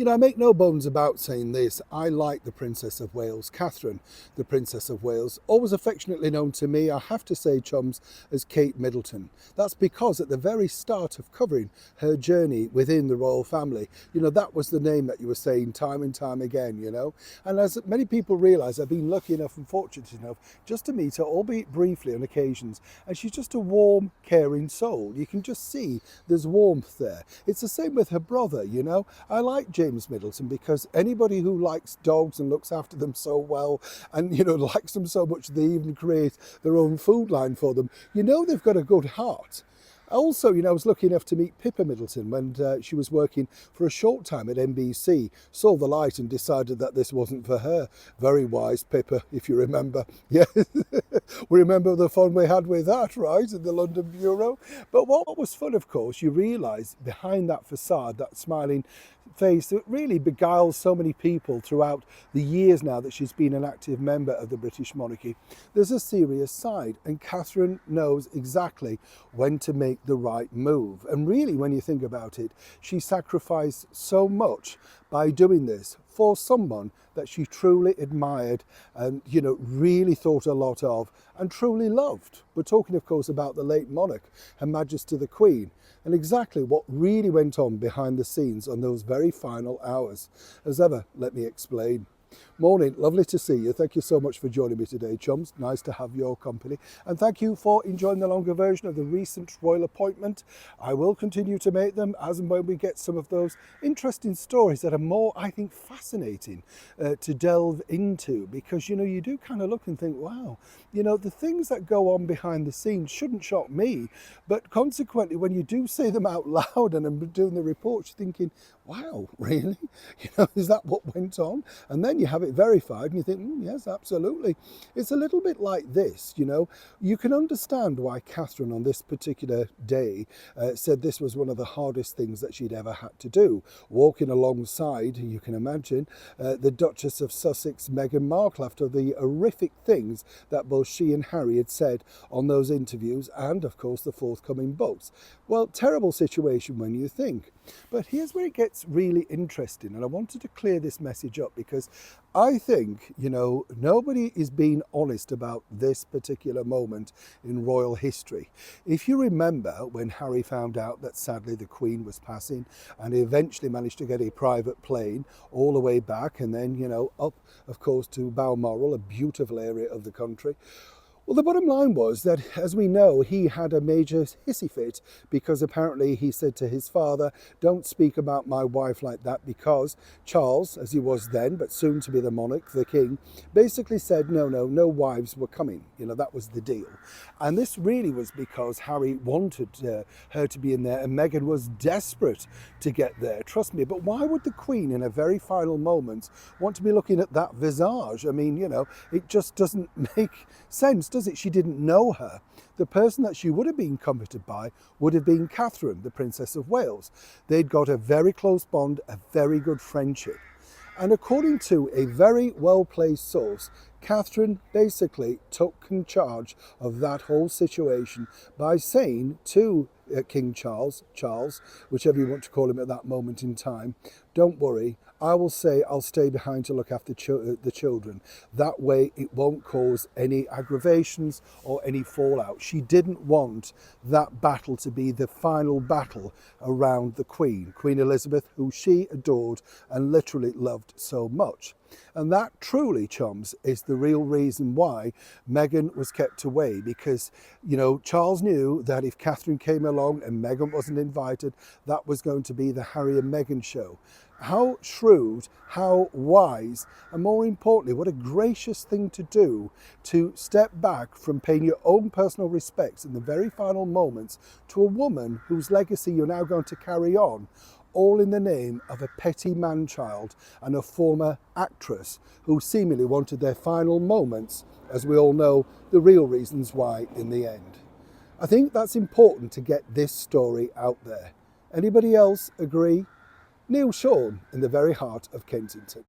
I make no bones about saying this. I like the Princess of Wales, Catherine, the Princess of Wales, always affectionately known to me, I have to say, chums, as Kate Middleton. That's because at the very start of covering her journey within the royal family, that was the name that you were saying time and time again, And as many people realise, I've been lucky enough and fortunate enough just to meet her, albeit briefly on occasions, and she's just a warm, caring soul. You can just see there's warmth there. It's the same with her brother, I like James Middleton because anybody who likes dogs and looks after them so well and, likes them so much they even create their own food line for them, they've got a good heart. Also, I was lucky enough to meet Pippa Middleton when she was working for a short time at NBC, saw the light and decided that this wasn't for her. Very wise, Pippa, if you remember. Yeah, we remember the fun we had with that, right, in the London Bureau. But what was fun, of course, you realise behind that facade, that smiling face that really beguiles so many people throughout the years now that she's been an active member of the British monarchy, there's a serious side, and Catherine knows exactly when to make the right move. And really, when you think about it, she sacrificed so much by doing this for someone that she truly admired and, really thought a lot of and truly loved. We're talking, of course, about the late monarch, Her Majesty the Queen, and exactly what really went on behind the scenes on those very final hours. As ever, let me explain. Morning, lovely to see you. Thank you so much for joining me today, chums. Nice to have your company. And thank you for enjoying the longer version of the recent royal appointment. I will continue to make them as and when we get some of those interesting stories that are more, I think, fascinating to delve into, because, you do kind of look and think, wow, the things that go on behind the scenes shouldn't shock me. But consequently, when you do say them out loud and I'm doing the reports, you're thinking, wow, really? Is that what went on? And then you have it verified and you think, yes, absolutely. It's a little bit like this, You can understand why Catherine on this particular day said this was one of the hardest things that she'd ever had to do. Walking alongside, you can imagine, the Duchess of Sussex, Meghan Markle, after the horrific things that both she and Harry had said on those interviews and, of course, the forthcoming books. Well, terrible situation when you think. But here's where it gets really interesting, and I wanted to clear this message up because I think, nobody is being honest about this particular moment in royal history. If you remember when Harry found out that sadly the Queen was passing and he eventually managed to get a private plane all the way back and then, up, of course, to Balmoral, a beautiful area of the country. Well, the bottom line was that, as we know, he had a major hissy fit because apparently he said to his father, don't speak about my wife like that, because Charles, as he was then, but soon to be the monarch, the king, basically said, no wives were coming. That was the deal. And this really was because Harry wanted her to be in there and Meghan was desperate to get there, trust me. But why would the Queen, in a very final moment, want to be looking at that visage? I mean, it just doesn't make sense, does it? She didn't know her. The person that she would have been comforted by would have been Catherine, the Princess of Wales. They'd got a very close bond, a very good friendship. And according to a very well-placed source, Catherine basically took charge of that whole situation by saying to King Charles, whichever you want to call him at that moment in time, don't worry, I'll stay behind to look after the children. That way it won't cause any aggravations or any fallout. She didn't want that battle to be the final battle around the Queen Elizabeth, who she adored and literally loved so much. And that truly, chums, is the real reason why Meghan was kept away, because, Charles knew that if Catherine came along and Meghan wasn't invited, that was going to be the Harry and Meghan show. How shrewd, how wise, and more importantly, what a gracious thing to do, to step back from paying your own personal respects in the very final moments to a woman whose legacy you're now going to carry on, all in the name of a petty man-child and a former actress who seemingly wanted their final moments, as we all know the real reasons why in the end. I think that's important to get this story out there. Anybody else agree? Neil Sean in the very heart of Kensington.